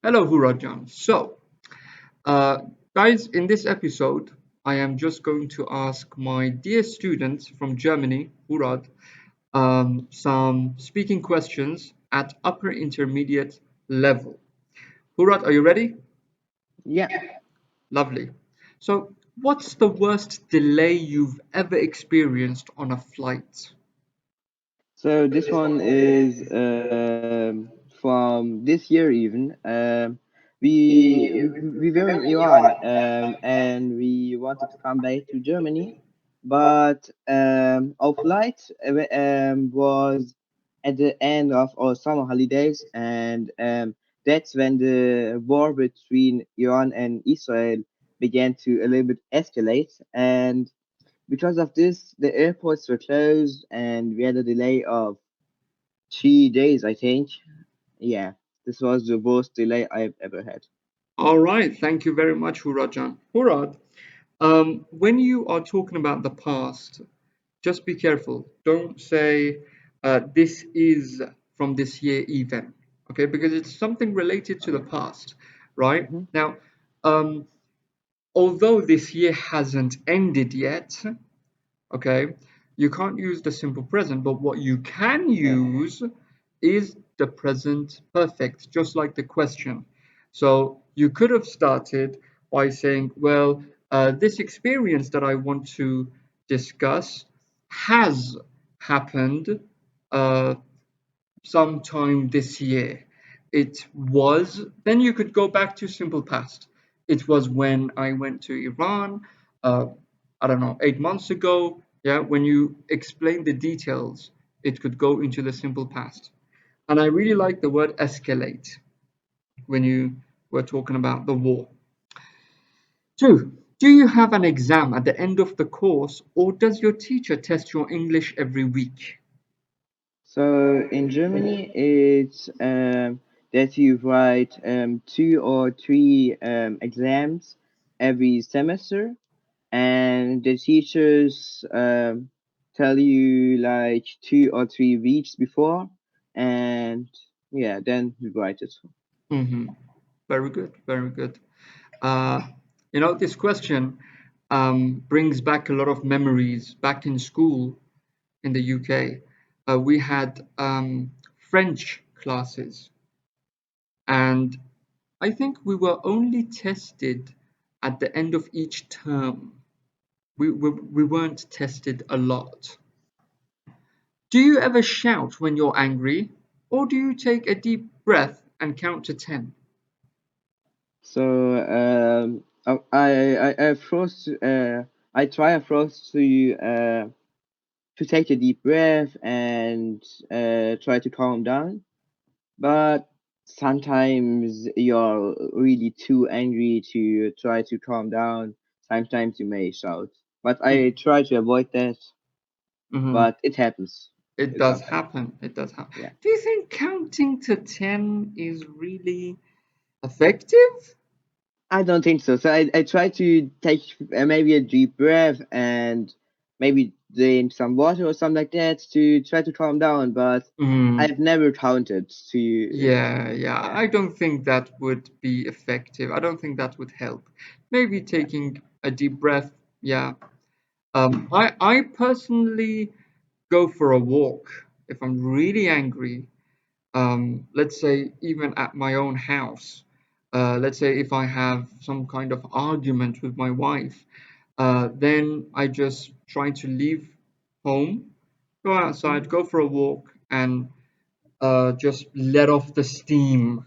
Hello, Hoorad. Uh, guys, in this episode, I am just going to ask my dear students from Germany, Hoorad, some speaking questions at upper intermediate level. Hoorad, are you ready? Yeah. Lovely. So, what's the worst delay you've ever experienced on a flight? So this one is from this year even. We were in Iran and we wanted to come back to Germany, but our flight was at the end of our summer holidays, and that's when the war between Iran and Israel began to a little bit escalate. And because of this, the airports were closed and we had a delay of 3 days, I think. Yeah, this was the worst delay I've ever had. All right, thank you very much, Hoorad. Hoorad, when you are talking about the past, just be careful. Don't say this is from this year even, okay? Because it's something related to the past, right? Hmm. Now, um, although this year hasn't ended yet, okay, you can't use the simple present, but what you can Yeah. use is the present perfect, just like the question. So you could have started by saying, well, this experience that I want to discuss has happened uh, sometime this year. It was, then you could go back to simple past. It was when I went to Iran, uh, I don't know, 8 months ago. Yeah, when you explain the details, it could go into the simple past. And I really like the word escalate when you were talking about the war. Two, do you have an exam at the end of the course, or does your teacher test your English every week? So in Germany, it's that you write 2 or 3 exams every semester, and the teachers tell you like 2 or 3 weeks before, and yeah, then you write it. Hmm. Very good, very good. Uh, this question brings back a lot of memories. Back in school in the UK, we had French classes, and I think we were only tested at the end of each term. We weren't tested a lot. Do you ever shout when you're angry, or do you take a deep breath and count to 10? So I first I try first to take a deep breath and try to calm down. But sometimes you're really too angry to try to calm down. Sometimes you may shout, but I try to avoid that. Mhm. But it happens It does sometimes. happen. It does happen. Yeah. Do you think counting to 10 is really effective? I don't think so. So I try to take maybe a deep breath and maybe drink some water or something like that to try to calm down. But Mm, I've never counted to. yeah. Yeah. I don't think that would be effective. I don't think that would help. Maybe Yeah. taking a deep breath. Yeah. I personally go for a walk if I'm really angry. Let's say even at my own house. Let's say if I have some kind of argument with my wife, then I just try to leave home, go Hmm. outside, go for a walk, and just let off the steam,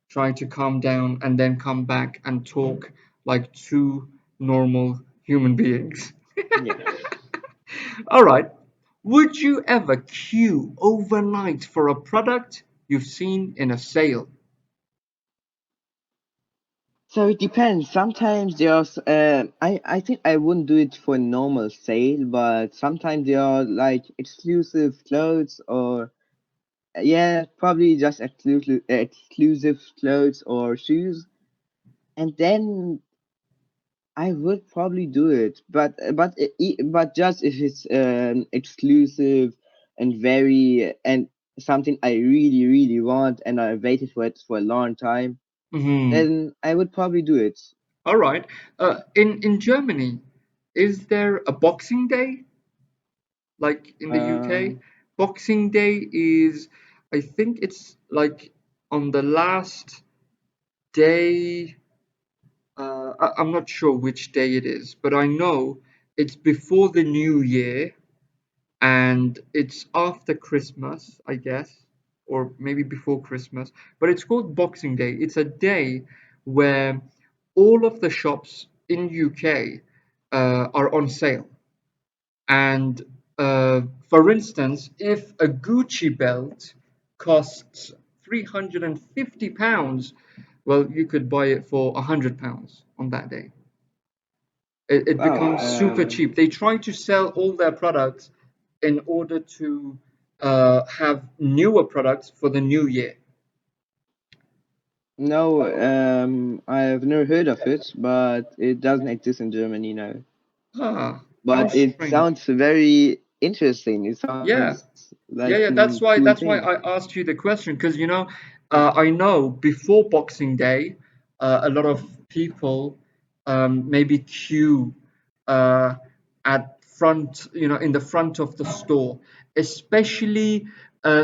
try to calm down, and then come back and talk like two normal human beings. Yeah. All right. Would you ever queue overnight for a product you've seen in a sale? So it depends. Sometimes there's I think I wouldn't do it for normal sale, but sometimes there are like exclusive clothes or yeah, probably just exclusive clothes or shoes, and then I would probably do it. But just if it's exclusive and very and something I really want and I waited for it for a long time. Hmm. then I would probably do it. All right. In Germany, is there a Boxing Day like in the UK? Um, Boxing Day is, I think it's like on the last day. I'm not sure which day it is, but I know it's before the New Year and it's after Christmas, I guess, or maybe before Christmas. But it's called Boxing Day. It's a day where all of the shops in UK are on sale. And for instance, if a Gucci belt costs £350, well, you could buy it for £100 on that day. It wow. becomes super cheap. They try to sell all their products in order to have newer products for the new year. No, I've never heard of it, but it doesn't exist in Germany now. Ah, how But it strange. sounds very interesting. It Yeah, sounds yeah, like yeah. a cool That's why thing. I asked you the question because I know before Boxing Day, a lot of people maybe queue uh, at front, in the front of the store, especially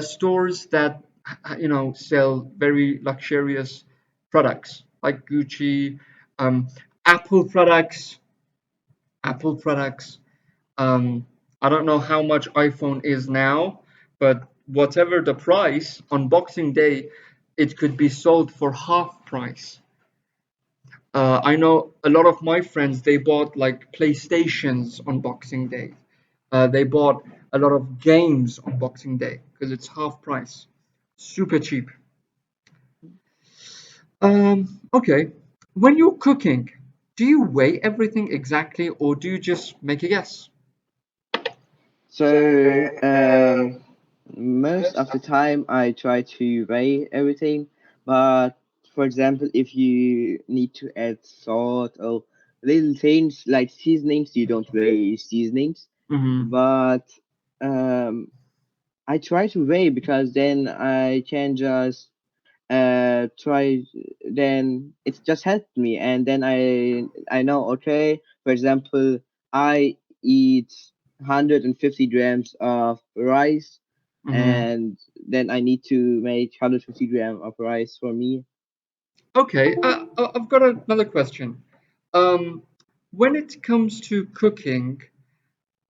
stores that sell very luxurious products like Gucci, um, Apple products, Apple products. Um, I don't know how much iPhone is now, but whatever the price on Boxing Day, it could be sold for half price. I know a lot of my friends they bought like PlayStations on Boxing Day. They bought a lot of games on Boxing Day because it's half price, super cheap. Okay, when you're cooking, do you weigh everything exactly or do you just make a guess? So, most of the time I try to weigh everything, but for example, if you need to add salt or little things like seasonings, you don't weigh seasonings. Mm-hmm. But um, I try to weigh because then I can just try then it just helped me and then I know okay for example I eat 150 grams of rice Mm-hmm. and then I need to make 150 gram of rice for me. Okay, I've got another question. Um, when it comes to cooking,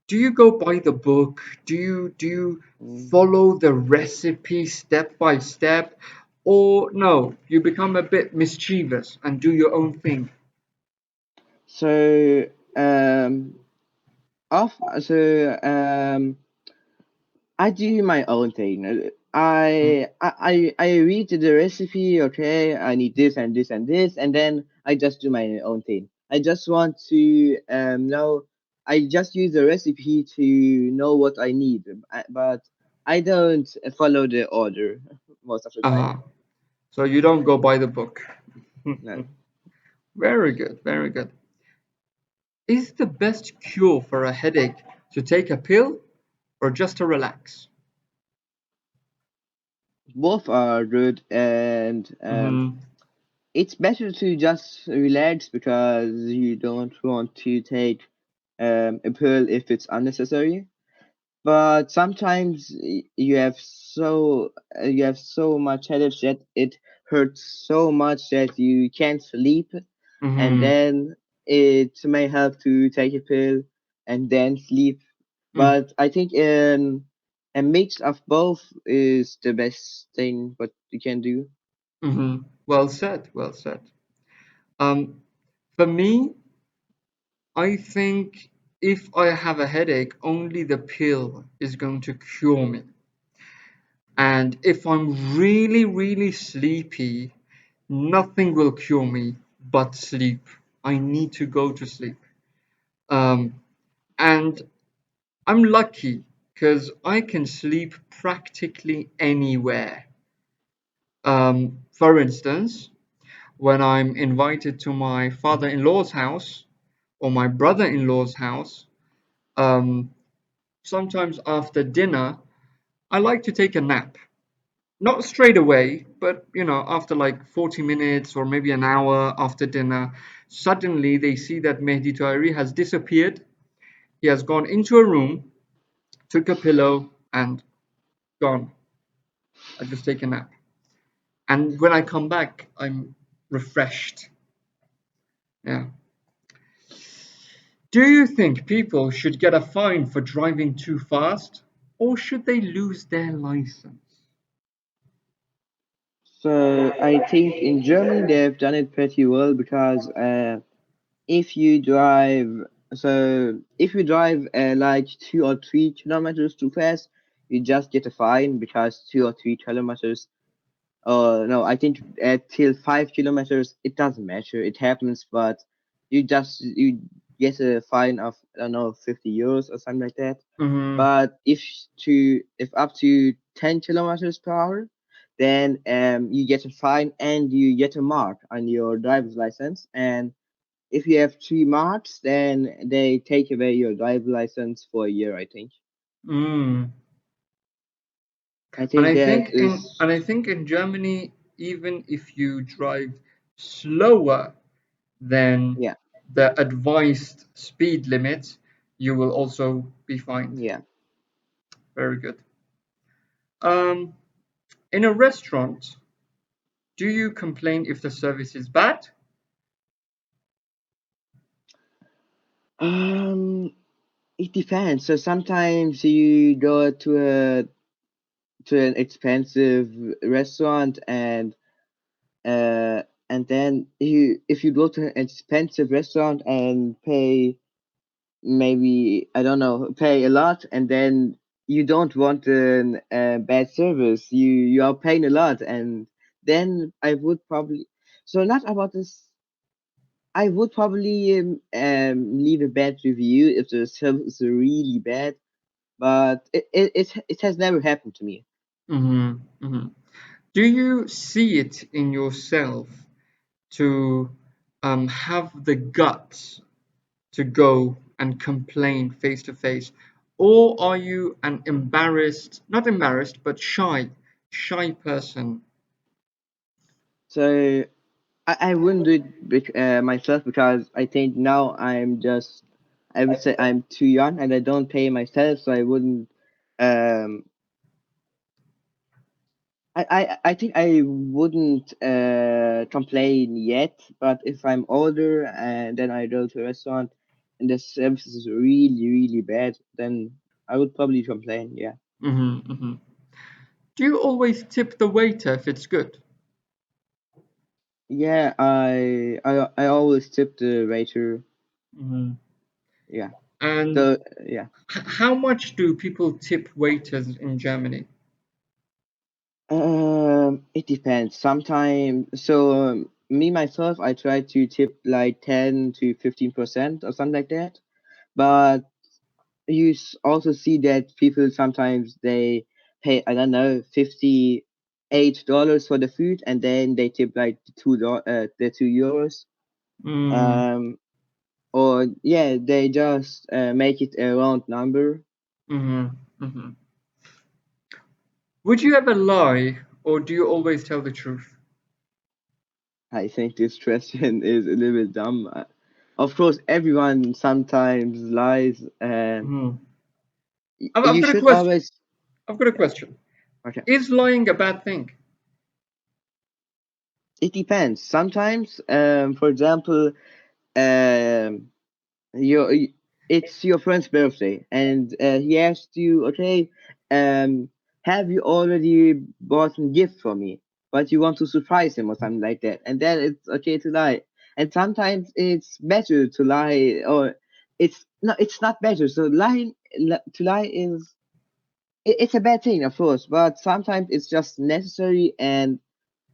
do you go by the book? Do you Mm. follow the recipe step by step, or no? You become a bit mischievous and do your own thing. So um off so I do my own thing. I read the recipe. Okay, I need this and this and this, and then I just do my own thing. I just want to know. I just use the recipe to know what I need, but I don't follow the order most of the time. Uh-huh. So you don't go by the book. No. Very good, very good. Is the best cure for a headache to take a pill or just to relax? Both are good, and Mm-hmm. it's better to just relax because you don't want to take a pill if it's unnecessary. But sometimes you have so much headache that it hurts so much that you can't sleep, and Mm-hmm. then it may help to take a pill and then sleep. But I think a mix of both is the best thing what you can do. Mm-hmm. Well said, well said. Um, for me, I think if I have a headache, only the pill is going to cure me. And if I'm really, really sleepy, nothing will cure me but sleep. I need to go to sleep. Um, and I'm lucky because I can sleep practically anywhere. For instance, when I'm invited to my father-in-law's house or my brother-in-law's house, um, sometimes after dinner, I like to take a nap. not straight away, but after like 40 minutes or maybe an hour after dinner, suddenly they see that Mehdi Tayari has disappeared. He has gone into a room, took a pillow, and gone. I just take a nap. And when I come back, I'm refreshed. Yeah. Do you think people should get a fine for driving too fast, or should they lose their license? So I think in Germany they've done it pretty well because if you drive, if you drive like 2 or 3 kilometers too fast, you just get a fine because 2 or 3 kilometers. No, I think till 5 kilometers it doesn't matter. It happens, but you get a fine of I don't know 50 euros or something like that. Mm-hmm. But if up to 10 kilometers per hour, then you get a fine and you get a mark on your driver's license. And if you have 3 marks, then they take away your driver's license for a year. I think. Mm. I think that is And I think in Germany, even if you drive slower than yeah, the advised speed limit, you will also be fined. yeah. Very good. Um, in a restaurant, do you complain if the service is bad? Um, it depends. So sometimes you go to an expensive restaurant uh and then you if you go to an expensive restaurant and pay maybe I don't know pay a lot and then you don't want a bad service you are paying a lot and then I would probably so not about this I would probably leave a bad review if the service is really bad but it has never happened to me. Hmm. Hmm. Do you see it in yourself to have the guts to go and complain face to face? Or are you an not embarrassed, but shy person? So I wouldn't do it myself because I think now I would say I'm too young and I don't pay myself, so I wouldn't. Um, I think I wouldn't complain yet, but if I'm older and then I go to a restaurant and the service is really, really bad, then I would probably complain, yeah. Hmm. Hmm. Do you always tip the waiter if it's good? Yeah, I always tip the waiter, Hmm. yeah. And So, yeah. how much do people tip waiters in Germany? It depends. Sometimes, me myself, I try to tip like 10 to 15% or something like that. But also see that people sometimes they pay, I don't know, $58 for the food, and then they tip like the €2. Mm, Um, or yeah, they just make it a round number. hmm. Hmm. Would you ever lie, or do you always tell the truth? I think this question is a little bit dumb. Of course, everyone sometimes lies, and Hmm. I've you got a should question. always. I've got a Yeah, question. okay. Is lying a bad thing? It depends. Sometimes, for example, um, your it's your friend's birthday, and he asked you, okay, um, have you already bought a gift for me? But you want to surprise him or something like that, and then it's okay to lie. And sometimes it's better to lie, or it's not better. So to lie is it's a bad thing, of course, but sometimes it's just necessary, and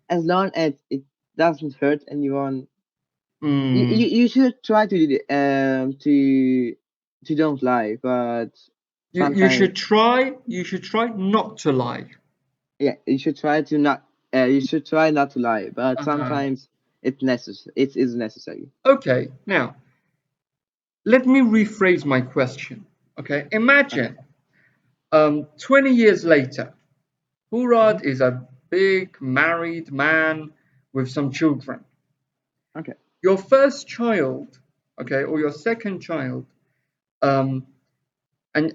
as long as it doesn't hurt anyone, Mm. you should try to don't lie. But You sometimes, should try. You should try not to lie. yeah, you should try to not. You should try not to lie, but Uh-huh. sometimes it's necessary. It is necessary. Okay. Now let me rephrase my question. Okay. Okay. Imagine 20 years later, Hmm. Hoorad is a big married man with some children. Okay. Your first child, okay, or your second child, um,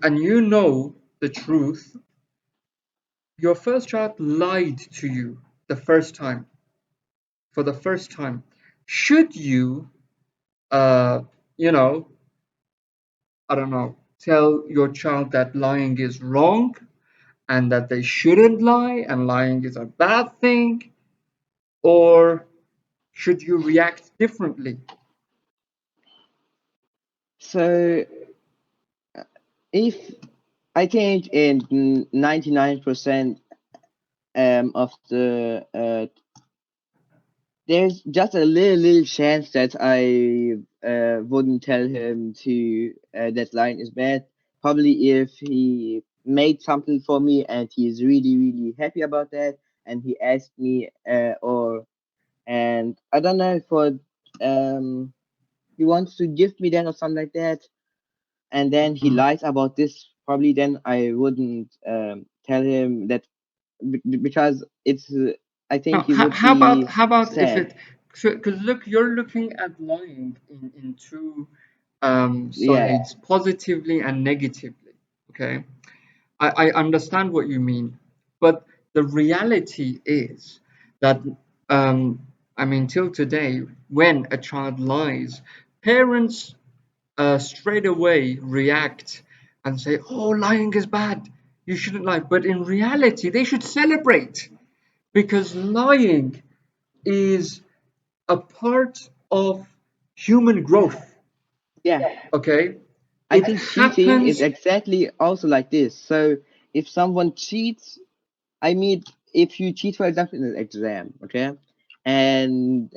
and you know the truth, your first child lied to you the first time, for the first time. Should you, uh, you know, I don't know, tell your child that lying is wrong and that they shouldn't lie and lying is a bad thing? Or should you react differently? So if I think in 99% of the there's just a little chance that I wouldn't tell him to that line is bad. Probably if he made something for me and he's really happy about that, and he asked me or and I don't know for um he wants to give me that or something like that, and then he Mhm. lies about this. Probably then I wouldn't tell him that because it's I think Now, he would how about be how about if sad. it? Because look, you're looking at lying in two Yeah, sides, positively and negatively. Okay, I understand what you mean, but the reality is that I mean, till today, when a child lies, parents straight away react and say, "Oh, lying is bad. You shouldn't lie." But in reality, they should celebrate because lying is a part of human growth. yeah. Okay, I it think cheating is happens. exactly also like this. So if someone cheats, I mean, if you cheat, for example, in an exam, okay, and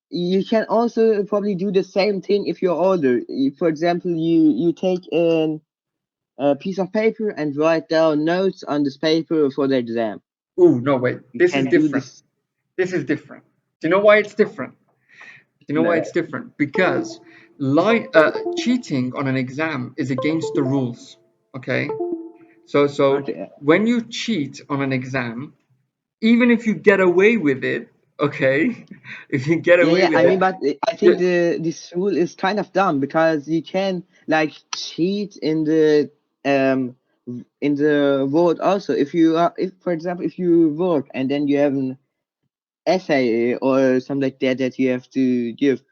you can also probably do the same thing if you're older. For example, you take a piece of paper and write down notes on this paper for the exam. Oh no, wait. You This is can do different. this. This is different. Do you know why it's different? Do you know why No. it's different? Because cheating on an exam is against the rules. Okay, so Okay. when you cheat on an exam, even if you get away with it, okay, if you get Yeah, away yeah. with I it, mean, but I think you, this rule is kind of dumb because you can like cheat in the vote also. If you are, if for example, if you vote and then you have an essay or something like that that you have to give,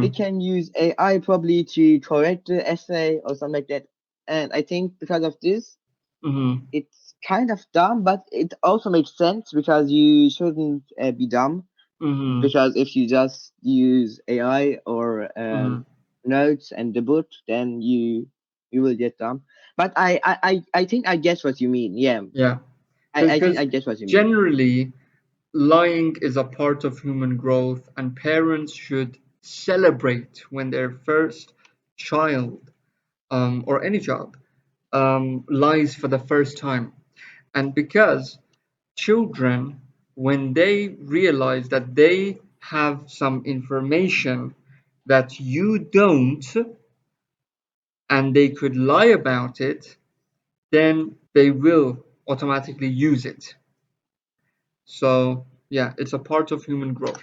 they mhm, can use AI probably to correct the essay or something like that. And I think because of this, mhm, it's kind of dumb, but it also makes sense because you shouldn't be dumb mhm, because if you just use AI or mhm, notes and the book, then you will get dumb. But I think I guess what you mean. Yeah, yeah, I think because I guess what you mean. generally lying is a part of human growth, and parents should celebrate when their first child, or any child, lies for the first time. And because children, when they realize that they have some information that you don't, and they could lie about it, then they will automatically use it. So, yeah, it's a part of human growth.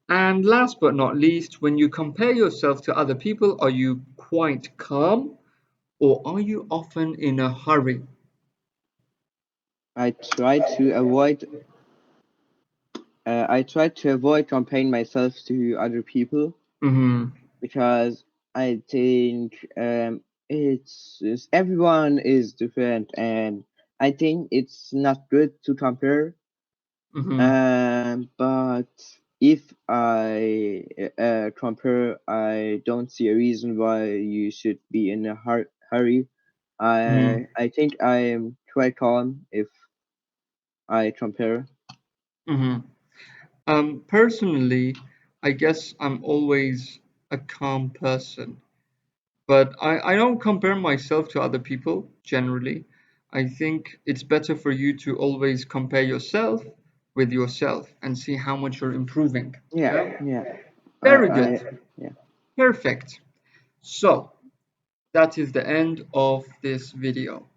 And last but not least, when you compare yourself to other people, are you quite calm or are you often in a hurry? I try to avoid comparing myself to other people Mm-hmm. because I think everyone is different, and I think it's not good to compare. Mm-hmm. But if I compare, I don't see a reason why you should be in a hurry. Mm-hmm. I think I am quite calm if I compare. Mm-hmm. Personally, I guess I'm always a calm person, but I don't compare myself to other people generally. I think it's better for you to always compare yourself with yourself and see how much you're improving. Yeah, Yeah, yeah. very good. Yeah. Perfect. So that is the end of this video.